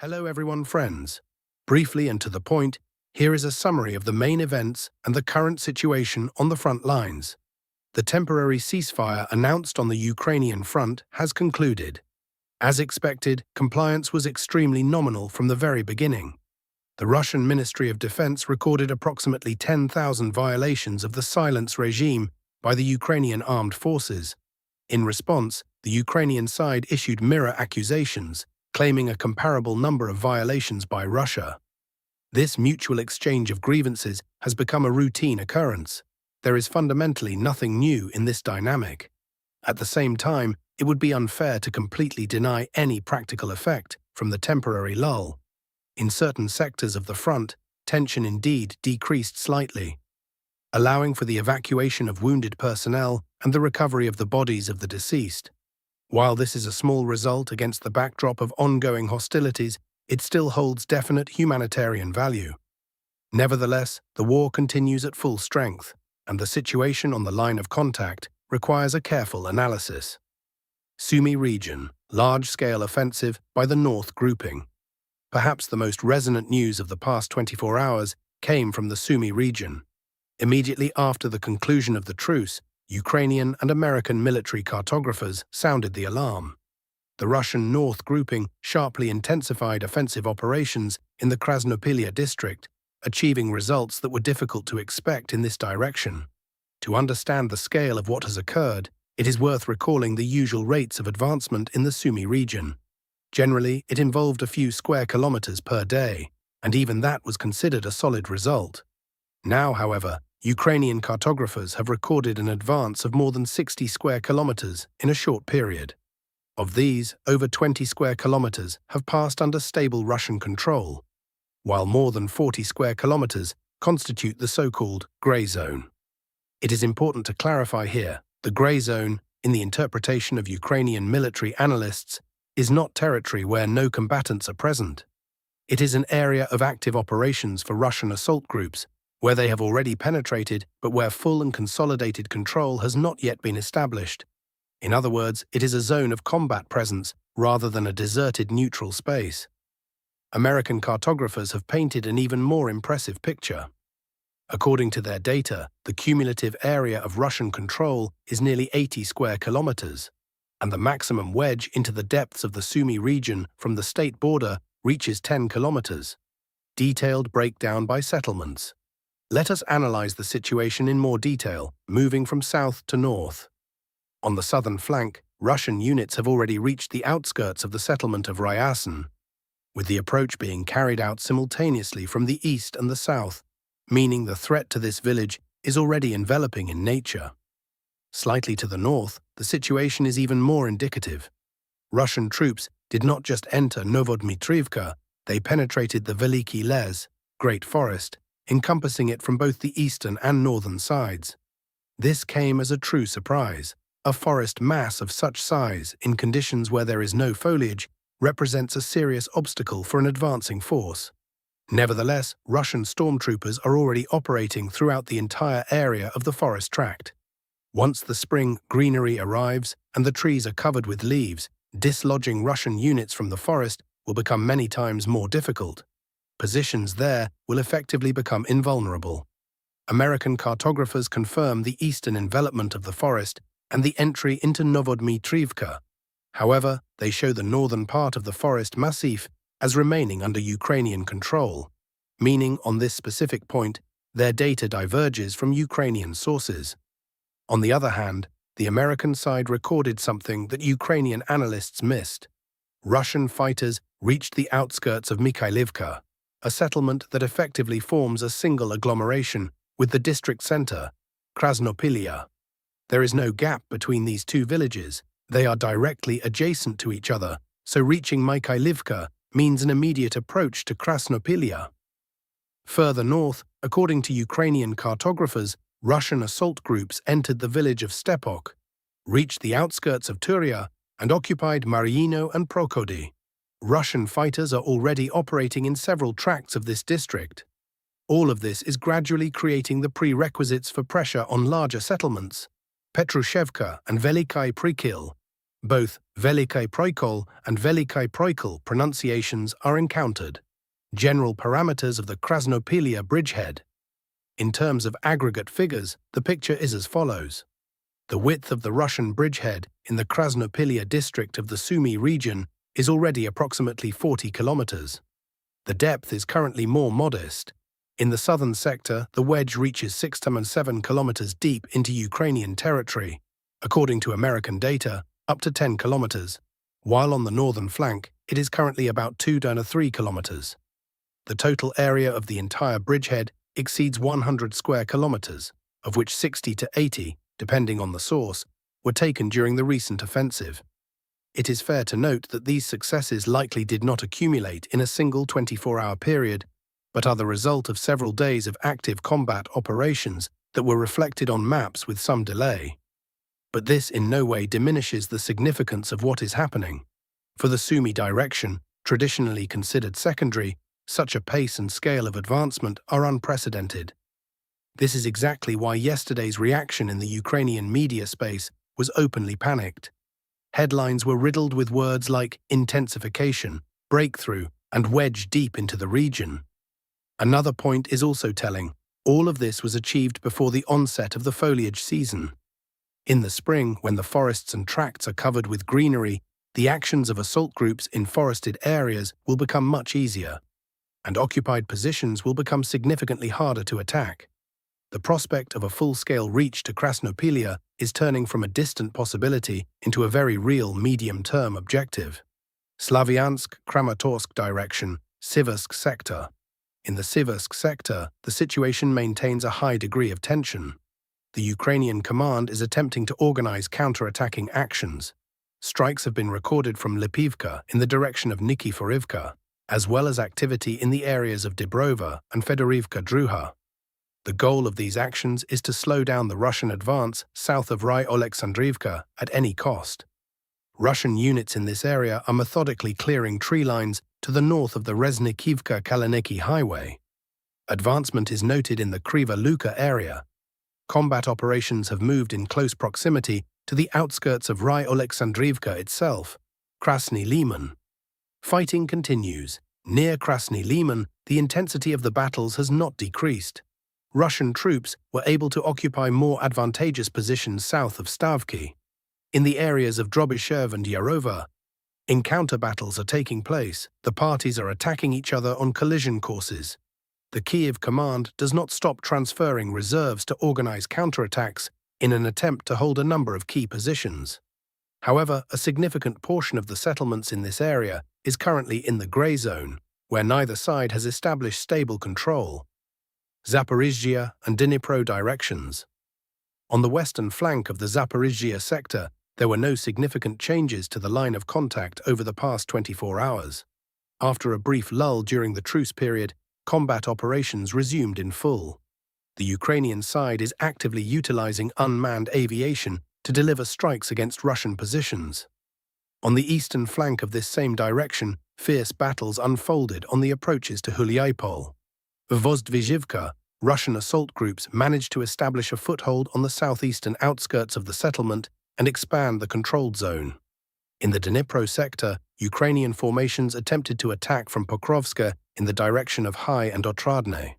Hello everyone, friends. Briefly and to the point, here is a summary of the main events and the current situation on the front lines. The temporary ceasefire announced on the Ukrainian front has concluded. As expected, compliance was extremely nominal from the very beginning. The Russian Ministry of Defense recorded approximately 10,000 violations of the silence regime by the Ukrainian armed forces. In response, the Ukrainian side issued mirror accusations, claiming a comparable number of violations by Russia. This mutual exchange of grievances has become a routine occurrence. There is fundamentally nothing new in this dynamic. At the same time, it would be unfair to completely deny any practical effect from the temporary lull. In certain sectors of the front, tension indeed decreased slightly, allowing for the evacuation of wounded personnel and the recovery of the bodies of the deceased. While this is a small result against the backdrop of ongoing hostilities, it still holds definite humanitarian value. Nevertheless, the war continues at full strength, and the situation on the line of contact requires a careful analysis. Sumy region, large-scale offensive by the North grouping. Perhaps the most resonant news of the past 24 hours came from the Sumy region. Immediately after the conclusion of the truce, Ukrainian and American military cartographers sounded the alarm. The Russian North grouping sharply intensified offensive operations in the Krasnopilia district, achieving results that were difficult to expect in this direction. To understand the scale of what has occurred, it is worth recalling the usual rates of advancement in the Sumy region. Generally, it involved a few square kilometers per day, and even that was considered a solid result. Now, however, Ukrainian cartographers have recorded an advance of more than 60 square kilometers in a short period. Of these, over 20 square kilometers have passed under stable Russian control, while more than 40 square kilometers constitute the so-called grey zone. It is important to clarify here, the grey zone, in the interpretation of Ukrainian military analysts, is not territory where no combatants are present. It is an area of active operations for Russian assault groups, where they have already penetrated but where full and consolidated control has not yet been established. In other words, it is a zone of combat presence rather than a deserted neutral space. American cartographers have painted an even more impressive picture. According to their data, the cumulative area of Russian control is nearly 80 square kilometers, and the maximum wedge into the depths of the Sumy region from the state border reaches 10 kilometers. Detailed breakdown by settlements. Let us analyze the situation in more detail, moving from south to north. On the southern flank, Russian units have already reached the outskirts of the settlement of Ryazan, with the approach being carried out simultaneously from the east and the south, meaning the threat to this village is already enveloping in nature. Slightly to the north, the situation is even more indicative. Russian troops did not just enter Novodmitrivka, they penetrated the Veliki Les, Great Forest, encompassing it from both the eastern and northern sides. This came as a true surprise. A forest mass of such size, in conditions where there is no foliage, represents a serious obstacle for an advancing force. Nevertheless, Russian stormtroopers are already operating throughout the entire area of the forest tract. Once the spring greenery arrives and the trees are covered with leaves, dislodging Russian units from the forest will become many times more difficult. Positions there will effectively become invulnerable. American cartographers confirm the eastern envelopment of the forest and the entry into Novodmitrivka. However, they show the northern part of the forest massif as remaining under Ukrainian control, meaning on this specific point, their data diverges from Ukrainian sources. On the other hand, the American side recorded something that Ukrainian analysts missed. Russian fighters reached the outskirts of Mikhailivka, a settlement that effectively forms a single agglomeration with the district center, Krasnopilia. There is no gap between these two villages. They are directly adjacent to each other, so reaching Mikhailivka means an immediate approach to Krasnopilia. Further north, according to Ukrainian cartographers, Russian assault groups entered the village of Stepok, reached the outskirts of Turia, and occupied Mariino and Prokhody. Russian fighters are already operating in several tracts of this district. All of this is gradually creating the prerequisites for pressure on larger settlements, Petrushevka and Velikai Prikil, Both Veliky Proikol and Veliky Proikol pronunciations are encountered. General parameters of the Krasnopilia bridgehead. In terms of aggregate figures, the picture is as follows. The width of the Russian bridgehead in the Krasnopilia district of the Sumy region is already approximately 40 kilometers. The depth is currently more modest. In the southern sector, the wedge reaches 6.7 kilometers deep into Ukrainian territory, according to American data, up to 10 kilometers, while on the northern flank, it is currently about 2.3 kilometers. The total area of the entire bridgehead exceeds 100 square kilometers, of which 60 to 80, depending on the source, were taken during the recent offensive. It is fair to note that these successes likely did not accumulate in a single 24-hour period, but are the result of several days of active combat operations that were reflected on maps with some delay. But this in no way diminishes the significance of what is happening. For the Sumy direction, traditionally considered secondary, such a pace and scale of advancement are unprecedented. This is exactly why yesterday's reaction in the Ukrainian media space was openly panicked. Headlines were riddled with words like intensification, breakthrough, and wedge deep into the region. Another point is also telling. All of this was achieved before the onset of the foliage season. In the spring, when the forests and tracts are covered with greenery, the actions of assault groups in forested areas will become much easier, and occupied positions will become significantly harder to attack. The prospect of a full-scale reach to Krasnopilia is turning from a distant possibility into a very real medium-term objective. Slaviansk, Kramatorsk direction, Siversk sector. In the Siversk sector, the situation maintains a high degree of tension. The Ukrainian command is attempting to organize counter-attacking actions. Strikes have been recorded from Lipivka in the direction of Nikiforivka, as well as activity in the areas of Dibrova and Fedorivka Druha. The goal of these actions is to slow down the Russian advance south of Ry-Oleksandrivka at any cost. Russian units in this area are methodically clearing tree lines to the north of the Reznikivka-Kaliniki highway. Advancement is noted in the Kriva Luka area. Combat operations have moved in close proximity to the outskirts of Ry-Oleksandrivka itself, Crashny Leman. Fighting continues. Near Crashny Leman, the intensity of the battles has not decreased. Russian troops were able to occupy more advantageous positions south of Stavky. In the areas of Drobyshev and Yarova, encounter battles are taking place. The parties are attacking each other on collision courses. The Kiev command does not stop transferring reserves to organize counterattacks in an attempt to hold a number of key positions. However, a significant portion of the settlements in this area is currently in the grey zone, where neither side has established stable control. Zaparisia and Denipro directions. On the western flank of the Zaparisia sector, there were no significant changes to the line of contact over the past 24 hours. After a brief lull during the truce period, combat operations resumed in full. The Ukrainian side is actively utilizing unmanned aviation to deliver strikes against Russian positions. On the eastern flank of this same direction, fierce battles unfolded on the approaches to Hulyapol. Vozdvizhivka, Russian assault groups managed to establish a foothold on the southeastern outskirts of the settlement and expand the controlled zone. In the Dnipro sector, Ukrainian formations attempted to attack from Pokrovska in the direction of Hai and Otradne.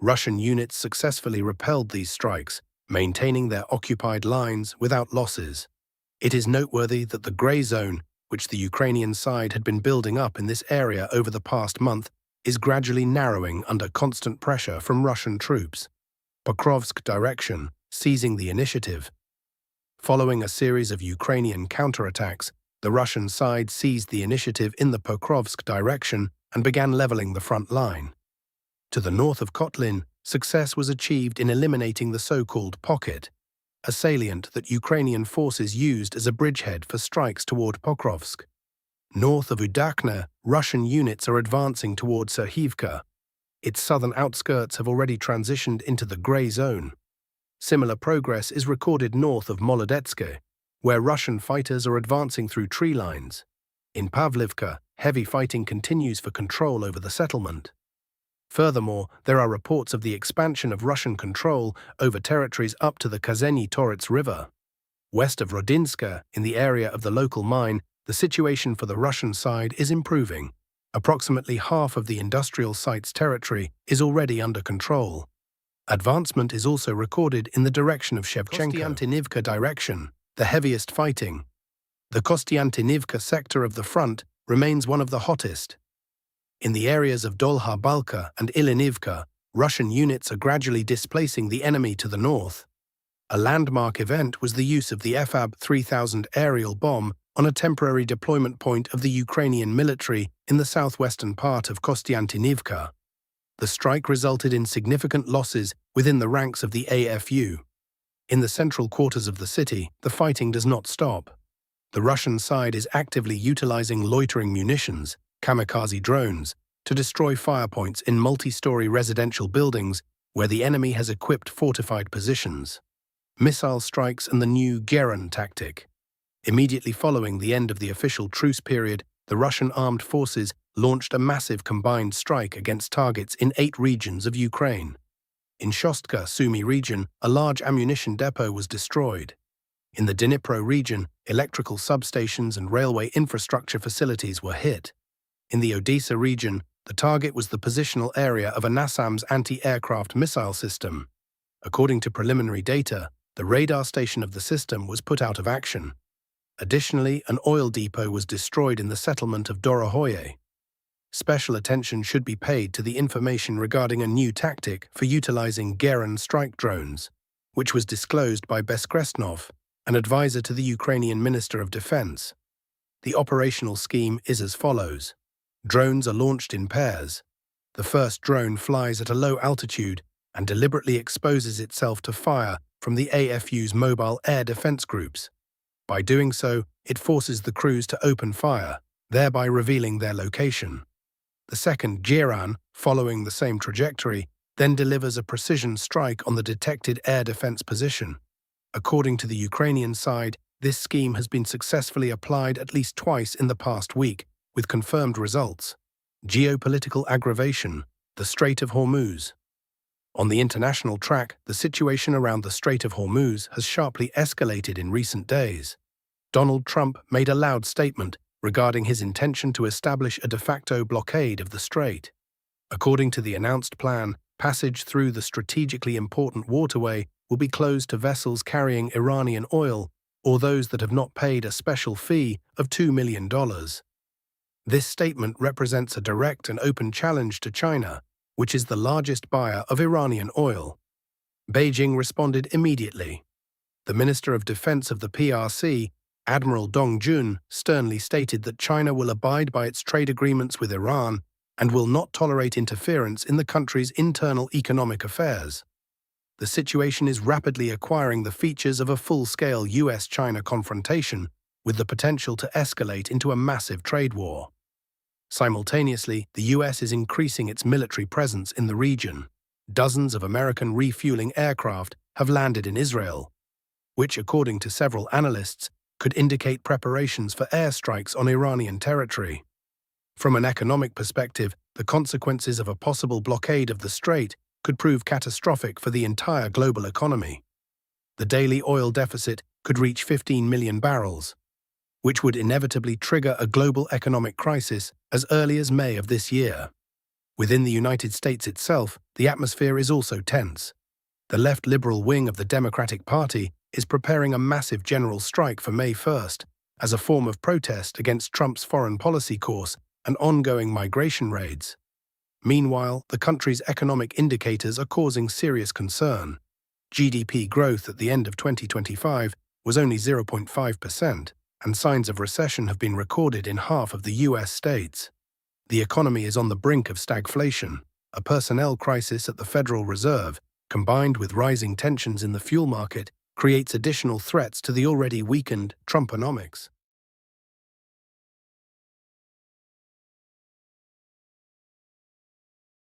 Russian units successfully repelled these strikes, maintaining their occupied lines without losses. It is noteworthy that the grey zone, which the Ukrainian side had been building up in this area over the past month, is gradually narrowing under constant pressure from Russian troops. Pokrovsk direction, seizing the initiative. Following a series of Ukrainian counterattacks, the Russian side seized the initiative in the Pokrovsk direction and began leveling the front line. To the north of Kotlin, success was achieved in eliminating the so-called pocket, a salient that Ukrainian forces used as a bridgehead for strikes toward Pokrovsk. North of Udakna, Russian units are advancing toward Serhivka. Its southern outskirts have already transitioned into the grey zone. Similar progress is recorded north of Molodetske, where Russian fighters are advancing through tree lines. In Pavlivka, heavy fighting continues for control over the settlement. Furthermore, there are reports of the expansion of Russian control over territories up to the Kazeni Torets River. West of Rodinska, in the area of the local mine, the situation for the Russian side is improving. Approximately half of the industrial site's territory is already under control. Advancement is also recorded in the direction of Shevchenko. Costantinovka direction, the heaviest fighting. The Costantinovka sector of the front remains one of the hottest. In the areas of Dolha Balka and Ilinivka, Russian units are gradually displacing the enemy to the north. A landmark event was the use of the FAB-3000 aerial bomb on a temporary deployment point of the Ukrainian military in the southwestern part of Costantinovka. The strike resulted in significant losses within the ranks of the AFU. In the central quarters of the city, the fighting does not stop. The Russian side is actively utilizing loitering munitions, kamikaze drones, to destroy firepoints in multi-story residential buildings where the enemy has equipped fortified positions. Missile strikes and the new Geran tactic. Immediately following the end of the official truce period, the Russian armed forces launched a massive combined strike against targets in 8 regions of Ukraine. In Shostka, Sumy region, a large ammunition depot was destroyed. In the Denipro region, electrical substations and railway infrastructure facilities were hit. In the Odessa region, the target was the positional area of a NASAMS anti-aircraft missile system. According to preliminary data, the radar station of the system was put out of action. Additionally, an oil depot was destroyed in the settlement of Dorohoye. Special attention should be paid to the information regarding a new tactic for utilizing Geran strike drones, which was disclosed by Beskresnov, an advisor to the Ukrainian Minister of Defense. The operational scheme is as follows. Drones are launched in pairs. The first drone flies at a low altitude and deliberately exposes itself to fire from the AFU's mobile air defense groups. By doing so, it forces the crews to open fire, thereby revealing their location. The second, Geran, following the same trajectory, then delivers a precision strike on the detected air defense position. According to the Ukrainian side, this scheme has been successfully applied at least twice in the past week, with confirmed results. Geopolitical aggravation, the Strait of Hormuz. On the international track, the situation around the Strait of Hormuz has sharply escalated in recent days. Donald Trump made a loud statement regarding his intention to establish a de facto blockade of the strait. According to the announced plan, passage through the strategically important waterway will be closed to vessels carrying Iranian oil or those that have not paid a special fee of $2 million. This statement represents a direct and open challenge to China, which is the largest buyer of Iranian oil. Beijing responded immediately. The Minister of Defense of the PRC, Admiral Dong Jun, sternly stated that China will abide by its trade agreements with Iran and will not tolerate interference in the country's internal economic affairs. The situation is rapidly acquiring the features of a full-scale US-China confrontation, with the potential to escalate into a massive trade war. Simultaneously, the US is increasing its military presence in the region. Dozens of American refueling aircraft have landed in Israel, which, according to several analysts, could indicate preparations for airstrikes on Iranian territory. From an economic perspective, the consequences of a possible blockade of the strait could prove catastrophic for the entire global economy. The daily oil deficit could reach 15 million barrels, which would inevitably trigger a global economic crisis as early as May of this year. Within the United States itself, the atmosphere is also tense. The left liberal wing of the Democratic Party is preparing a massive general strike for May 1st as a form of protest against Trump's foreign policy course and ongoing migration raids. Meanwhile, the country's economic indicators are causing serious concern. GDP growth at the end of 2025 was only 0.5%, and signs of recession have been recorded in half of the US states. The economy is on the brink of stagflation. A personnel crisis at the Federal Reserve, combined with rising tensions in the fuel market, creates additional threats to the already weakened Trumponomics.